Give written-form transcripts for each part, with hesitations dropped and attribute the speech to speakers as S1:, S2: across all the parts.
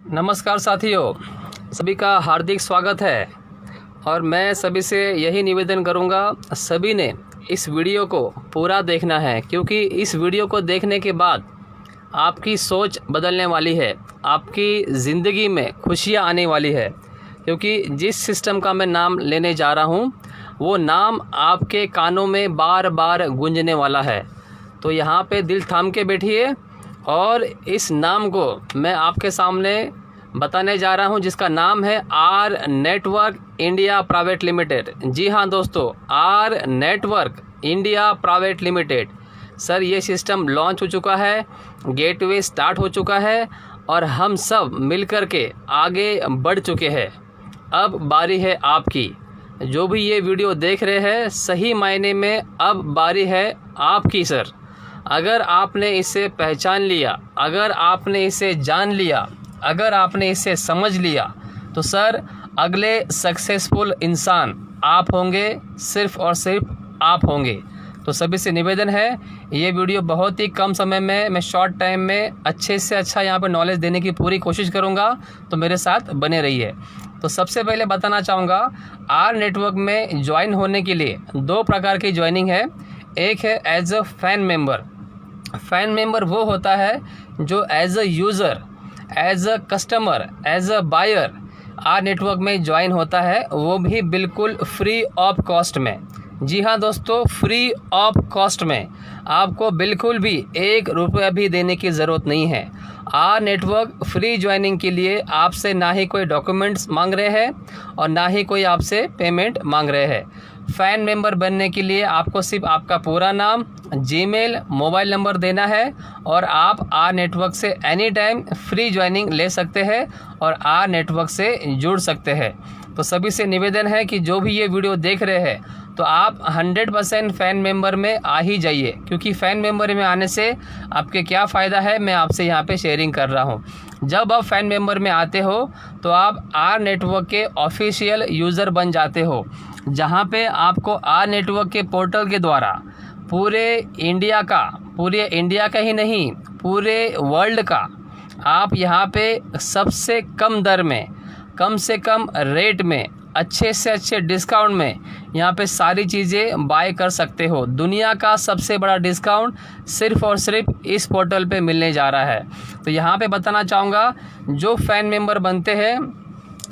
S1: नमस्कार साथियों, सभी का हार्दिक स्वागत है। और मैं सभी से यही निवेदन करूंगा, सभी ने इस वीडियो को पूरा देखना है, क्योंकि इस वीडियो को देखने के बाद आपकी सोच बदलने वाली है, आपकी ज़िंदगी में खुशियां आने वाली है। क्योंकि जिस सिस्टम का मैं नाम लेने जा रहा हूं, वो नाम आपके कानों में बार बार गूंजने वाला है। तो यहाँ पे दिल थाम के बैठिए और इस नाम को मैं आपके सामने बताने जा रहा हूं, जिसका नाम है R network India private limited. जी हाँ दोस्तों, R network India private limited. Sir, ये सिस्टम लॉन्च हो चुका है, गेटवे स्टार्ट हो चुका है और हम सब मिलकर के आगे बढ़ चुके हैं। अब बारी है आपकी। जो भी ये वीडियो देख रहे हैं, सही मायने में अब बारी है आपकी। सर, अगर आपने इसे पहचान लिया, अगर आपने इसे जान लिया, अगर आपने इसे समझ लिया, तो सर अगले सक्सेसफुल इंसान आप होंगे, सिर्फ़ और सिर्फ आप होंगे। तो सभी से निवेदन है, ये वीडियो बहुत ही कम समय में, मैं शॉर्ट टाइम में अच्छे से अच्छा यहाँ पर नॉलेज देने की पूरी कोशिश करूँगा, तो मेरे साथ बने रहिए। तो सबसे पहले बताना चाहूँगा, आर नेटवर्क में ज्वाइन होने के लिए दो प्रकार की ज्वाइनिंग है। एक है as a fan member. Fan member वो होता है जो as a user, as a customer, as a buyer or network में ज्वाइन होता है, वो भी बिल्कुल फ्री ऑफ कॉस्ट में। जी हाँ दोस्तों, फ्री ऑफ कॉस्ट में। आपको बिल्कुल भी ₹1 भी देने की ज़रूरत नहीं है। आर नेटवर्क फ्री ज्वाइनिंग के लिए आपसे ना ही कोई डॉक्यूमेंट्स मांग रहे हैं और ना ही कोई आपसे पेमेंट मांग रहे हैं। फ़ैन मेंबर बनने के लिए आपको सिर्फ आपका पूरा नाम, जीमेल, मोबाइल नंबर देना है और आप आर नेटवर्क से एनी टाइम फ्री ज्वाइनिंग ले सकते हैं और आर नेटवर्क से जुड़ सकते हैं। तो सभी से निवेदन है कि जो भी ये वीडियो देख रहे हैं, तो आप 100% फ़ैन मेंबर में आ ही जाइए, क्योंकि फ़ैन मेंबर में आने से आपके क्या फ़ायदा है, मैं आपसे यहाँ पे शेयरिंग कर रहा हूँ। जब आप फ़ैन मेंबर में आते हो, तो आप आर नेटवर्क के ऑफिशियल यूज़र बन जाते हो, जहाँ पे आपको आर नेटवर्क के पोर्टल के द्वारा पूरे इंडिया का ही नहीं, पूरे वर्ल्ड का आप यहाँ पे सबसे कम दर में, कम से कम रेट में, अच्छे से अच्छे डिस्काउंट में यहाँ पे सारी चीज़ें बाय कर सकते हो। दुनिया का सबसे बड़ा डिस्काउंट सिर्फ़ और सिर्फ इस पोर्टल पे मिलने जा रहा है। तो यहाँ पे बताना चाहूँगा, जो फ़ैन मेंबर बनते हैं,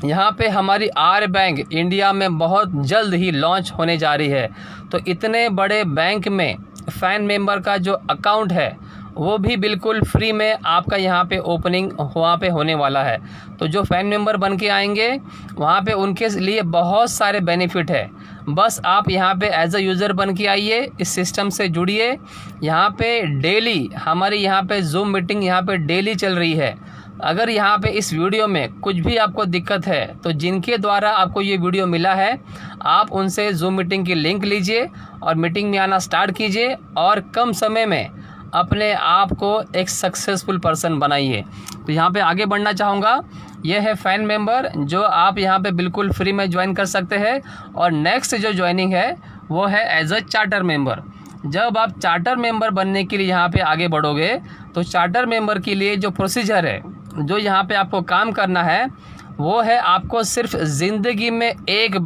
S1: यहाँ पे हमारी आर बैंक इंडिया में बहुत जल्द ही लॉन्च होने जा रही है। तो इतने बड़े बैंक में फ़ैन मेंबर का जो अकाउंट है, वो भी बिल्कुल फ्री में आपका यहाँ पे ओपनिंग वहाँ पे होने वाला है। तो जो फ़ैन मेंबर बन के आएंगे, वहाँ पे उनके लिए बहुत सारे बेनिफिट है। बस आप यहाँ पे एज अ यूज़र बन के आइए, इस सिस्टम से जुड़िए। यहाँ पे डेली हमारी यहाँ पे जूम मीटिंग यहाँ पे डेली चल रही है। अगर यहाँ पे इस वीडियो में कुछ भी आपको दिक्कत है, तो जिनके द्वारा आपको ये वीडियो मिला है, आप उनसे जूम मीटिंग की लिंक लीजिए और मीटिंग में आना स्टार्ट कीजिए और कम समय में अपने आप को एक सक्सेसफुल पर्सन बनाइए। तो यहाँ पे आगे बढ़ना चाहूँगा, यह है फ़ैन मेंबर, जो आप यहाँ पे बिल्कुल फ्री में ज्वाइन कर सकते हैं। और नेक्स्ट जो ज्वाइनिंग है, वो है एज अ चार्टर मेंबर। जब आप चार्टर मेंबर बनने के लिए यहाँ पे आगे बढ़ोगे, तो चार्टर मेंबर के लिए जो प्रोसीजर है, जो यहाँ पे आपको काम करना है, वो है आपको सिर्फ ज़िंदगी में एक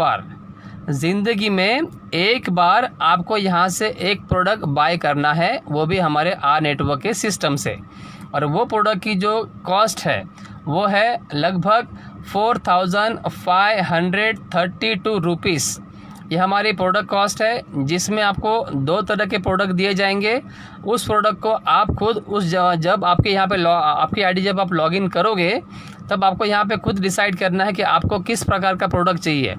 S1: बार आपको यहाँ से एक प्रोडक्ट बाय करना है, वो भी हमारे आर नेटवर्क के सिस्टम से। और वो प्रोडक्ट की जो कॉस्ट है, वो है लगभग 4532 रुपीज़। ये हमारी प्रोडक्ट कॉस्ट है, जिसमें आपको दो तरह के प्रोडक्ट दिए जाएंगे। उस प्रोडक्ट को आप खुद जब आपके यहाँ पे आपकी आईडी जब आप लॉगिन करोगे, तब आपको यहाँ पे खुद डिसाइड करना है कि आपको किस प्रकार का प्रोडक्ट चाहिए।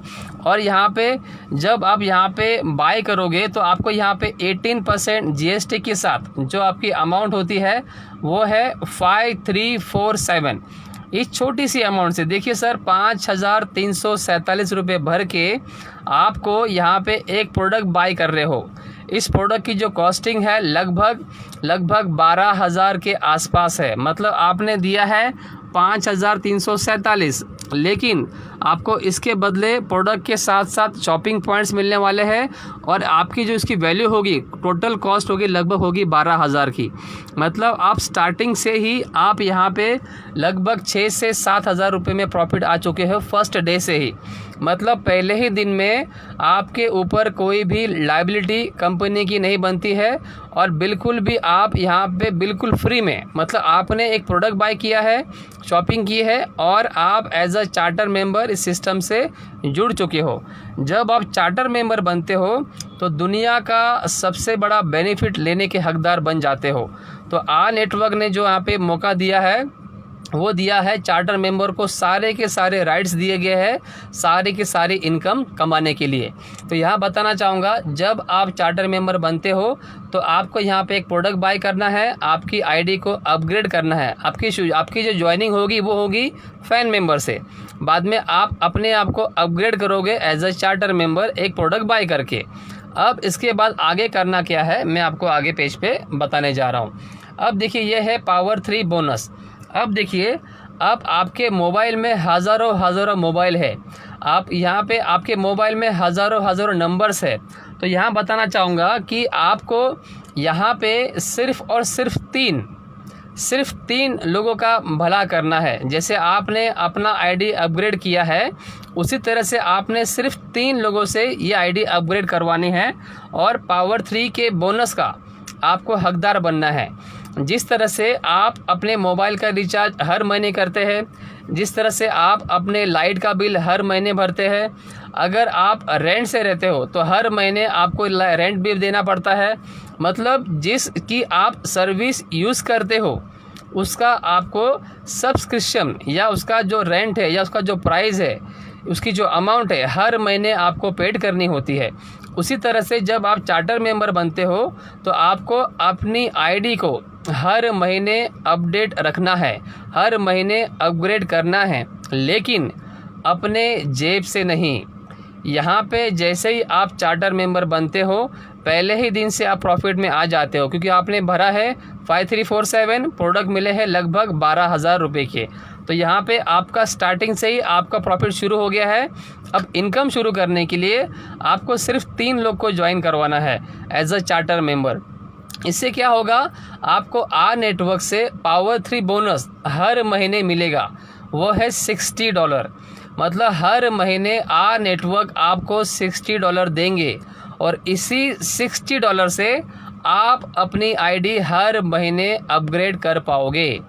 S1: और यहाँ पे जब आप यहाँ पे बाय करोगे, तो आपको यहाँ पे 18% GST के साथ जो आपकी अमाउंट होती है, वो है 5347। इस छोटी सी अमाउंट से, देखिए सर, 5347 रुपये भर के आपको यहाँ पे एक प्रोडक्ट बाय कर रहे हो। इस प्रोडक्ट की जो कॉस्टिंग है लगभग 12,000 के आसपास है। मतलब आपने दिया है 5347, लेकिन आपको इसके बदले प्रोडक्ट के साथ साथ शॉपिंग पॉइंट्स मिलने वाले हैं और आपकी जो इसकी वैल्यू होगी, टोटल कॉस्ट होगी लगभग होगी 12,000 की। मतलब आप स्टार्टिंग से ही आप यहाँ पे लगभग 6 से 7,000 रुपये में प्रॉफिट आ चुके हो फर्स्ट डे से ही। मतलब पहले ही दिन में आपके ऊपर कोई भी लायबिलिटी कंपनी की नहीं बनती है और बिल्कुल भी आप यहाँ पे बिल्कुल फ्री में, मतलब आपने एक प्रोडक्ट बाय किया है, शॉपिंग की है और आप एज अ चार्टर मेंबर इस सिस्टम से जुड़ चुके हो। जब आप चार्टर मेंबर बनते हो तो दुनिया का सबसे बड़ा बेनिफिट लेने के हकदार बन जाते हो। तो आ नेटवर्क ने जो यहाँ पे मौका दिया है वो दिया है चार्टर मेंबर को, सारे के सारे राइट्स दिए गए हैं सारी की सारी इनकम कमाने के लिए। तो यहाँ बताना चाहूँगा, जब आप चार्टर मेंबर बनते हो तो आपको यहाँ पे एक प्रोडक्ट बाय करना है, आपकी आईडी को अपग्रेड करना है। आपकी जो ज्वाइनिंग होगी वो होगी फैन मेंबर से। बाद में आप अपने आप को अपग्रेड करोगे एज अ चार्टर मेंबर एक प्रोडक्ट बाय करके। अब इसके बाद आगे करना क्या है मैं आपको आगे पेज पे बताने जा रहा हूँ। अब देखिए ये है पावर 3 बोनस। अब देखिए, अब आपके मोबाइल में हज़ारों मोबाइल है, आप यहाँ पे आपके मोबाइल में हज़ारों नंबर्स है। तो यहाँ बताना चाहूँगा कि आपको यहाँ पे सिर्फ़ और सिर्फ तीन लोगों का भला करना है। जैसे आपने अपना आईडी अपग्रेड किया है उसी तरह से आपने सिर्फ 3 लोगों से ये आईडी अपग्रेड करवानी है और पावर 3 के बोनस का आपको हकदार बनना है। जिस तरह से आप अपने मोबाइल का रिचार्ज हर महीने करते हैं, जिस तरह से आप अपने लाइट का बिल हर महीने भरते हैं, अगर आप रेंट से रहते हो तो हर महीने आपको रेंट बिल देना पड़ता है। मतलब जिसकी आप सर्विस यूज़ करते हो उसका आपको सब्सक्रिप्शन या उसका जो रेंट है या उसका जो प्राइस है, उसकी जो अमाउंट है हर महीने आपको पेड करनी होती है। उसी तरह से जब आप चार्टर मेंबर बनते हो तो आपको अपनी आईडी को हर महीने अपडेट रखना है, हर महीने अपग्रेड करना है, लेकिन अपने जेब से नहीं। यहाँ पे जैसे ही आप चार्टर मेंबर बनते हो पहले ही दिन से आप प्रॉफिट में आ जाते हो, क्योंकि आपने भरा है 5347, प्रोडक्ट मिले हैं लगभग 12,000 रुपये के। तो यहाँ पे आपका स्टार्टिंग से ही आपका प्रॉफिट शुरू हो गया है। अब इनकम शुरू करने के लिए आपको सिर्फ 3 लोग को ज्वाइन करवाना है एज अ चार्टर मेंबर। इससे क्या होगा, आपको आ नेटवर्क से पावर 3 बोनस हर महीने मिलेगा, वो है $60। मतलब हर महीने आ नेटवर्क आपको $60 देंगे और इसी $60 से आप अपनी आईडी हर महीने अपग्रेड कर पाओगे।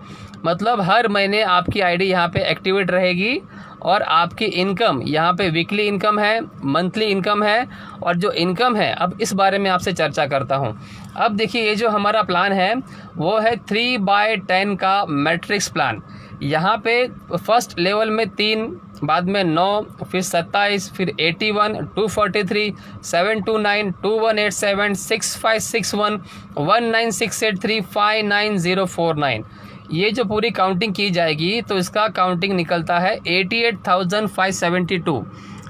S1: मतलब हर महीने आपकी आईडी यहाँ पे एक्टिवेट रहेगी और आपकी इनकम यहाँ पे वीकली इनकम है, मंथली इनकम है, और जो इनकम है अब इस बारे में आपसे चर्चा करता हूँ। अब देखिए ये जो हमारा प्लान है वो है 3/10 का मैट्रिक्स प्लान। यहाँ पे फर्स्ट लेवल में 3, बाद में 9, फिर 27, फिर 81, 243, 729, 2187, 6561, 19683, 59049। ये जो पूरी काउंटिंग की जाएगी तो इसका काउंटिंग निकलता है 88,572।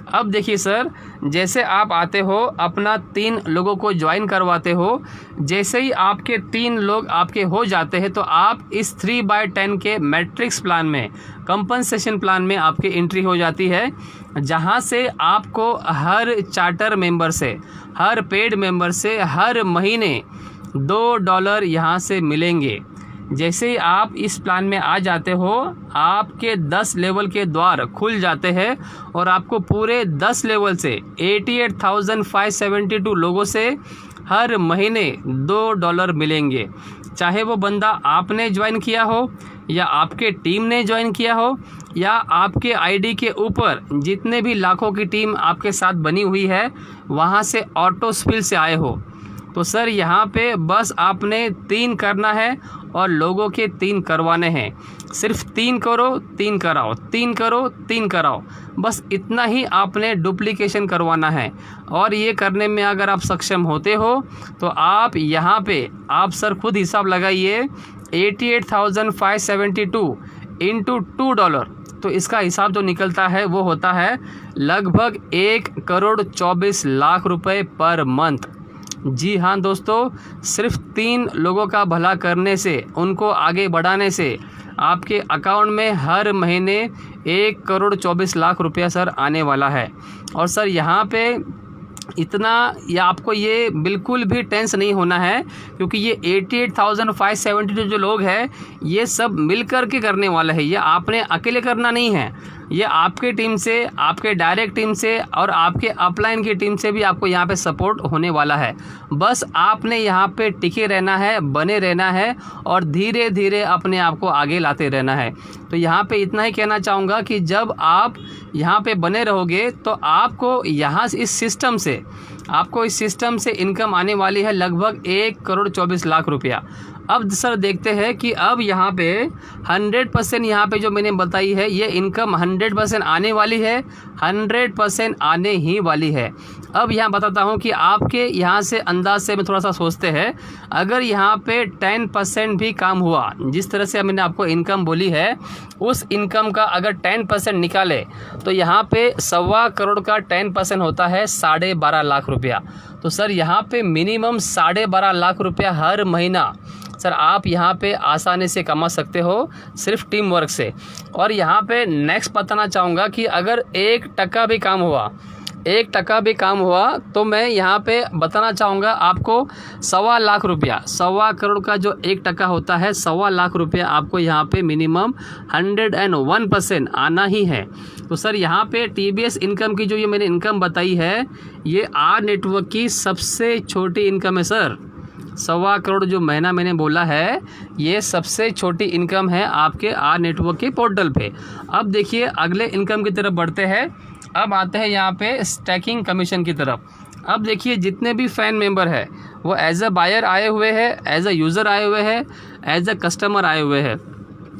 S1: अब देखिए सर, जैसे आप आते हो अपना 3 लोगों को ज्वाइन करवाते हो, जैसे ही आपके 3 लोग आपके हो जाते हैं तो आप इस 3/10 के मैट्रिक्स प्लान में, कंपनसेशन प्लान में आपकी एंट्री हो जाती है, जहां से आपको हर चार्टर मेंबर से, हर पेड मेंबर से हर महीने $2 यहाँ से मिलेंगे। जैसे ही आप इस प्लान में आ जाते हो आपके 10 लेवल के द्वार खुल जाते हैं और आपको पूरे 10 लेवल से 88,572 लोगों से हर महीने $2 मिलेंगे। चाहे वो बंदा आपने ज्वाइन किया हो या आपके टीम ने ज्वाइन किया हो या आपके आईडी के ऊपर जितने भी लाखों की टीम आपके साथ बनी हुई है वहाँ से ऑटो स्पिल से आए हो। तो सर यहाँ पे बस आपने 3 करना है और लोगों के 3 करवाने हैं। सिर्फ 3 करो 3 कराओ, 3 करो 3 कराओ, बस इतना ही आपने डुप्लीकेशन करवाना है। और ये करने में अगर आप सक्षम होते हो तो आप यहाँ पे आप सर खुद हिसाब लगाइए, 88,572 इंटू $2, तो इसका हिसाब जो निकलता है वो होता है लगभग 1,24,00,000 रुपये पर मंथ। जी हाँ दोस्तों, सिर्फ 3 लोगों का भला करने से, उनको आगे बढ़ाने से आपके अकाउंट में हर महीने 1,24,00,000 रुपया सर आने वाला है। और सर यहाँ पे इतना या आपको ये बिल्कुल भी टेंशन नहीं होना है, क्योंकि ये 88,572 जो लोग हैं ये सब मिल कर के करने वाला है। ये आपने अकेले करना नहीं है, ये आपके टीम से, आपके डायरेक्ट टीम से और आपके अपलाइन की टीम से भी आपको यहाँ पे सपोर्ट होने वाला है। बस आपने यहाँ पे टिके रहना है, बने रहना है और धीरे धीरे अपने आप को आगे लाते रहना है। तो यहाँ पे इतना ही कहना चाहूँगा कि जब आप यहाँ पे बने रहोगे तो आपको यहाँ इस सिस्टम से इनकम आने वाली है लगभग 1,24,00,000 रुपया। अब सर देखते हैं कि अब यहाँ पे 100% यहाँ पे जो मैंने बताई है ये इनकम 100% आने वाली है, 100% आने ही वाली है। अब यहाँ बताता हूँ कि आपके यहाँ से अंदाज से मैं थोड़ा सा सोचते हैं, अगर यहाँ पे 10% भी काम हुआ, जिस तरह से मैंने आपको इनकम बोली है उस इनकम का अगर 10% निकाले तो यहाँ पे 1.25 करोड़ का 10% होता है 12.5 लाख रुपया। तो सर यहाँ पे मिनिमम 12.5 लाख रुपया हर महीना सर आप यहाँ पे आसानी से कमा सकते हो, सिर्फ टीम वर्क से। और यहाँ पे नेक्स्ट बताना चाहूँगा कि अगर 1% भी काम हुआ तो मैं यहाँ पे बताना चाहूँगा आपको 1.25 लाख रुपया, 1.25 करोड़ का जो 1% होता है 1.25 लाख रुपया आपको यहाँ पे मिनिमम 101% आना ही है। तो सर यहाँ पे TBS इनकम की जो ये मैंने इनकम बताई है ये आर नेटवर्क की सबसे छोटी इनकम है सर। 1.25 करोड़ जो महीना मैंने बोला है ये सबसे छोटी इनकम है आपके आर नेटवर्क के पोर्टल पे। अब देखिए अगले इनकम की तरफ बढ़ते हैं। अब आते हैं यहाँ पे स्टैकिंग कमीशन की तरफ। अब देखिए जितने भी फ़ैन मेंबर है वो एज अ बायर आए हुए हैं, एज अ यूज़र आए हुए हैं, एज अ कस्टमर आए हुए हैं।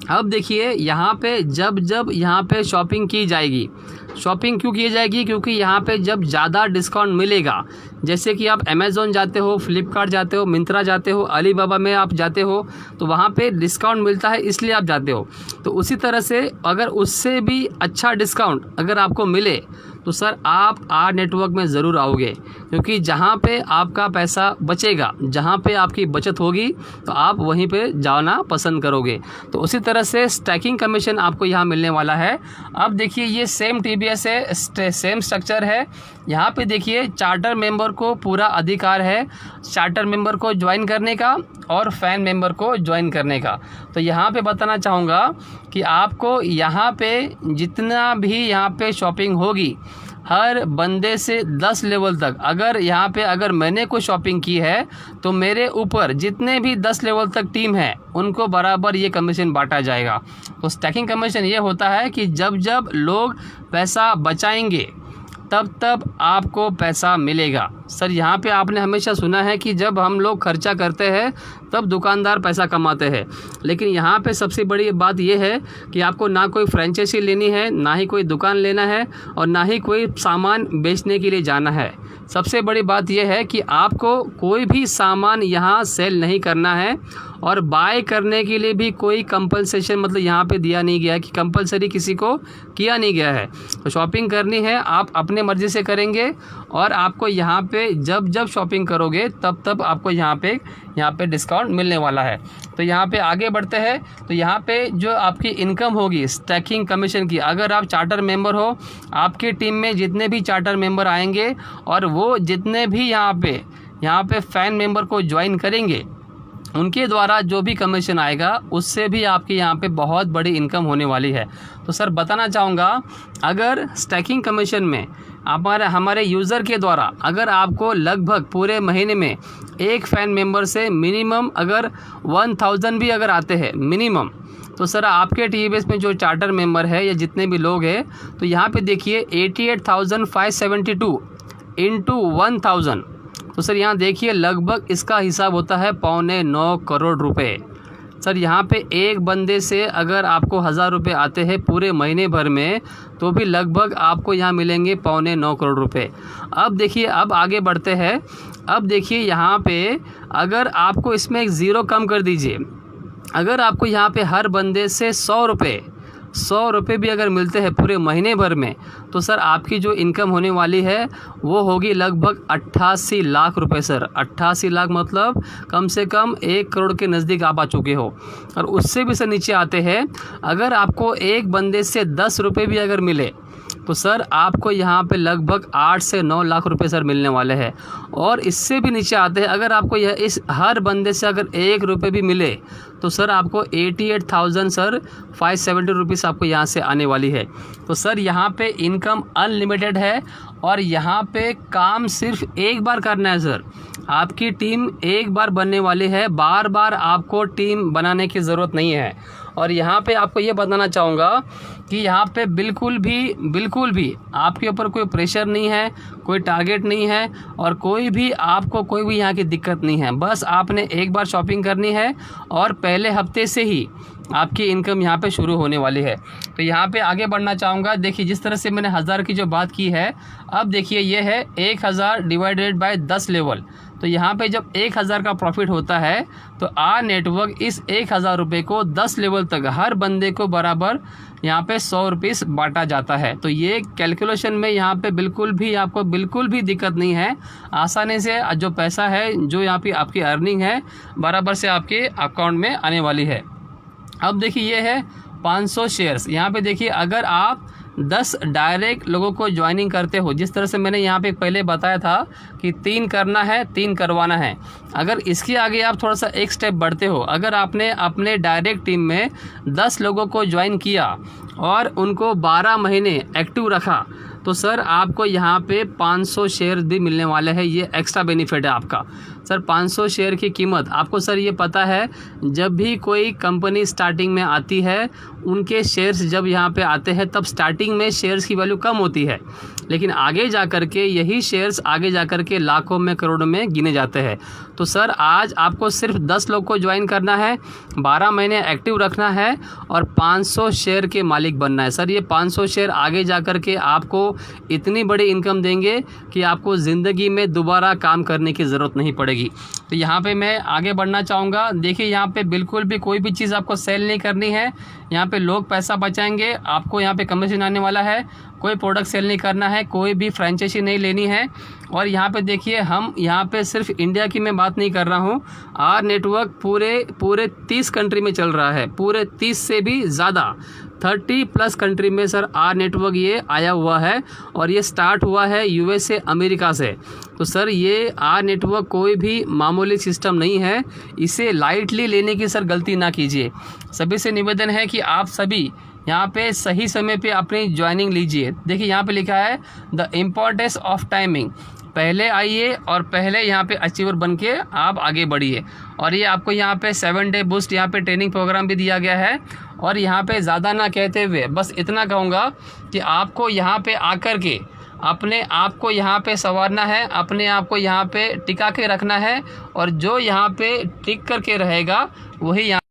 S1: अब देखिए यहाँ पे जब यहाँ पे शॉपिंग की जाएगी, शॉपिंग क्यों की जाएगी, क्योंकि यहाँ पे जब ज़्यादा डिस्काउंट मिलेगा, जैसे कि आप अमेज़ॉन जाते हो, फ्लिपकार्ट जाते हो, मिंत्रा जाते हो, अलीबाबा में आप जाते हो तो वहाँ पे डिस्काउंट मिलता है इसलिए आप जाते हो। तो उसी तरह से अगर उससे भी अच्छा डिस्काउंट अगर आपको मिले तो सर आप आर नेटवर्क में ज़रूर आओगे, क्योंकि जहाँ पे आपका पैसा बचेगा, जहाँ पे आपकी बचत होगी तो आप वहीं पे जाना पसंद करोगे। तो उसी तरह से स्टैकिंग कमीशन आपको यहाँ मिलने वाला है। अब देखिए ये सेम TBS है, सेम स्ट्रक्चर है। यहाँ पे देखिए चार्टर मेंबर को पूरा अधिकार है चार्टर मेंबर को ज्वाइन करने का और फ़ैन मेंबर को ज्वाइन करने का। तो यहाँ पे बताना चाहूँगा कि आपको यहाँ पे जितना भी यहाँ पे शॉपिंग होगी हर बंदे से 10 लेवल तक, अगर यहाँ पे अगर मैंने कोई शॉपिंग की है तो मेरे ऊपर जितने भी 10 लेवल तक टीम है उनको बराबर ये कमीशन बांटा जाएगा। तो स्टैकिंग कमीशन ये होता है कि जब लोग पैसा बचाएंगे तब आपको पैसा मिलेगा। सर यहाँ पे आपने हमेशा सुना है कि जब हम लोग खर्चा करते हैं तब दुकानदार पैसा कमाते हैं, लेकिन यहाँ पे सबसे बड़ी बात यह है कि आपको ना कोई फ्रेंचाइजी लेनी है, ना ही कोई दुकान लेना है और ना ही कोई सामान बेचने के लिए जाना है। सबसे बड़ी बात यह है कि आपको कोई भी सामान यहाँ सेल नहीं करना है और बाय करने के लिए भी कोई कंपलसेशन मतलब यहाँ पे दिया नहीं गया है कि कंपलसरी किसी को किया नहीं गया है। तो शॉपिंग करनी है आप अपने मर्ज़ी से करेंगे और आपको यहाँ पे जब शॉपिंग करोगे तब आपको यहाँ पे डिस्काउंट मिलने वाला है। तो यहाँ पे आगे बढ़ते हैं। तो यहाँ पे जो आपकी इनकम होगी स्टैकिंग कमीशन की, अगर आप चार्टर मेंबर हो, आपकी टीम में जितने भी चार्टर मेंबर आएंगे और वो जितने भी यहाँ पे फ़ैन मेंबर को ज्वाइन करेंगे उनके द्वारा जो भी कमीशन आएगा उससे भी आपके यहाँ पे बहुत बड़ी इनकम होने वाली है। तो सर बताना चाहूँगा अगर स्टैकिंग कमीशन में हमारे यूज़र के द्वारा अगर आपको लगभग पूरे महीने में एक फ़ैन मेंबर से मिनिमम अगर 1000 भी अगर आते हैं मिनिमम, तो सर आपके TBS में जो चार्टर मेंबर है या जितने भी लोग हैं तो यहाँ पे देखिए 88,572 इंटू 1000, तो सर यहाँ देखिए लगभग इसका हिसाब होता है 8.25 करोड़ रुपए। सर यहाँ पे एक बंदे से अगर आपको 1000 रुपये आते हैं पूरे महीने भर में तो भी लगभग आपको यहाँ मिलेंगे 8.25 करोड़ रुपए। अब देखिए अब आगे बढ़ते हैं। अब देखिए यहाँ पे अगर आपको इसमें एक ज़ीरो कम कर दीजिए, अगर आपको यहाँ पे हर बंदे से 100 100 रुपये भी अगर मिलते हैं पूरे महीने भर में, तो सर आपकी जो इनकम होने वाली है वो होगी लगभग 88 लाख रुपए सर। 88 लाख मतलब कम से कम 1 करोड़ के नज़दीक आप आ चुके हो। और उससे भी सर नीचे आते हैं, अगर आपको एक बंदे से 10 रुपये भी अगर मिले तो सर आपको यहाँ पे लगभग 8 से 9 लाख रुपए सर मिलने वाले हैं। और इससे भी नीचे आते हैं, अगर आपको यह इस हर बंदे से अगर 1 रुपये भी मिले तो सर आपको 88,000 सर 570 रुपीज़ आपको यहाँ से आने वाली है। तो सर यहाँ पे इनकम अनलिमिटेड है और यहाँ पे काम सिर्फ एक बार करना है सर। आपकी टीम एक बार बनने वाली है, बार बार आपको टीम बनाने की ज़रूरत नहीं है। और यहाँ पे आपको ये बताना चाहूँगा कि यहाँ पे बिल्कुल भी आपके ऊपर कोई प्रेशर नहीं है, कोई टारगेट नहीं है और कोई भी यहाँ की दिक्कत नहीं है। बस आपने एक बार शॉपिंग करनी है और पहले हफ्ते से ही आपकी इनकम यहाँ पे शुरू होने वाली है। तो यहाँ पे आगे बढ़ना चाहूँगा। देखिए जिस तरह से मैंने 1000 की जो बात की है, अब देखिए ये है 1000 डिवाइडेड बाय 10 लेवल। तो यहाँ पे जब 1000 का प्रॉफिट होता है तो आर नेटवर्क इस 1000 रुपये को 10 लेवल तक हर बंदे को बराबर यहाँ पे 100 रुपीज़ बांटा जाता है। तो ये कैलकुलेशन में यहाँ पे आपको बिल्कुल भी दिक्कत नहीं है। आसानी से जो पैसा है, जो यहाँ पे आपकी अर्निंग है, बराबर से आपके अकाउंट में आने वाली है। अब देखिए ये है 500 शेयर्स। यहाँ पे देखिए अगर आप 10 डायरेक्ट लोगों को ज्वाइनिंग करते हो, जिस तरह से मैंने यहाँ पे पहले बताया था कि 3 करना है, 3 करवाना है। अगर इसके आगे आप थोड़ा सा एक स्टेप बढ़ते हो, अगर आपने अपने डायरेक्ट टीम में 10 लोगों को ज्वाइन किया और उनको 12 महीने एक्टिव रखा, तो सर आपको यहाँ पे 500 शेयर भी मिलने वाले हैं। ये एक्स्ट्रा बेनिफिट है आपका सर। 500 शेयर की कीमत आपको सर ये पता है, जब भी कोई कंपनी स्टार्टिंग में आती है, उनके शेयर्स जब यहाँ पे आते हैं तब स्टार्टिंग में शेयर्स की वैल्यू कम होती है, लेकिन आगे जा कर के यही शेयर्स आगे जा कर के लाखों में, करोड़ों में गिने जाते हैं। तो सर आज आपको सिर्फ 10 लोग को ज्वाइन करना है, 12 महीने एक्टिव रखना है और 500 शेयर के मालिक बनना है। सर ये 500 शेयर आगे जा कर के आपको इतनी बड़ी इनकम देंगे कि आपको ज़िंदगी में दोबारा काम करने की ज़रूरत नहीं पड़ेगी। तो यहाँ पे मैं आगे बढ़ना चाहूँगा। देखिए यहाँ पे बिल्कुल भी कोई भी चीज़ आपको सेल नहीं करनी है। यहाँ पे लोग पैसा बचाएंगे, आपको यहाँ पे कमीशन आने वाला है। कोई प्रोडक्ट सेल नहीं करना है, कोई भी फ्रेंचाइजी नहीं लेनी है। और यहाँ पे देखिए हम यहाँ पे सिर्फ इंडिया की मैं बात नहीं कर रहा हूँ, आर नेटवर्क पूरे 30 कंट्री में चल रहा है, पूरे 30 से भी ज़्यादा 30+ कंट्री में सर आर नेटवर्क ये आया हुआ है। और ये स्टार्ट हुआ है USA अमेरिका से। तो सर ये आर नेटवर्क कोई भी मामूली सिस्टम नहीं है, इसे लाइटली लेने की सर गलती ना कीजिए। सभी से निवेदन है कि आप सभी यहाँ पे सही समय पे अपनी ज्वाइनिंग लीजिए। देखिए यहाँ पे लिखा है द इम्पोर्टेंस ऑफ टाइमिंग। पहले आइए और पहले यहाँ पे अचीवर बन के आप आगे बढ़िए। और ये आपको यहाँ पे 7 डे बूस्ट यहाँ पे ट्रेनिंग प्रोग्राम भी दिया गया है। और यहाँ पे ज़्यादा ना कहते हुए बस इतना कहूँगा कि आपको यहाँ पे आकर के अपने आप को यहाँ पे संवारना है, अपने आप को यहाँ पे टिका के रखना है। और जो यहाँ पे टिक करके रहेगा वही यहाँ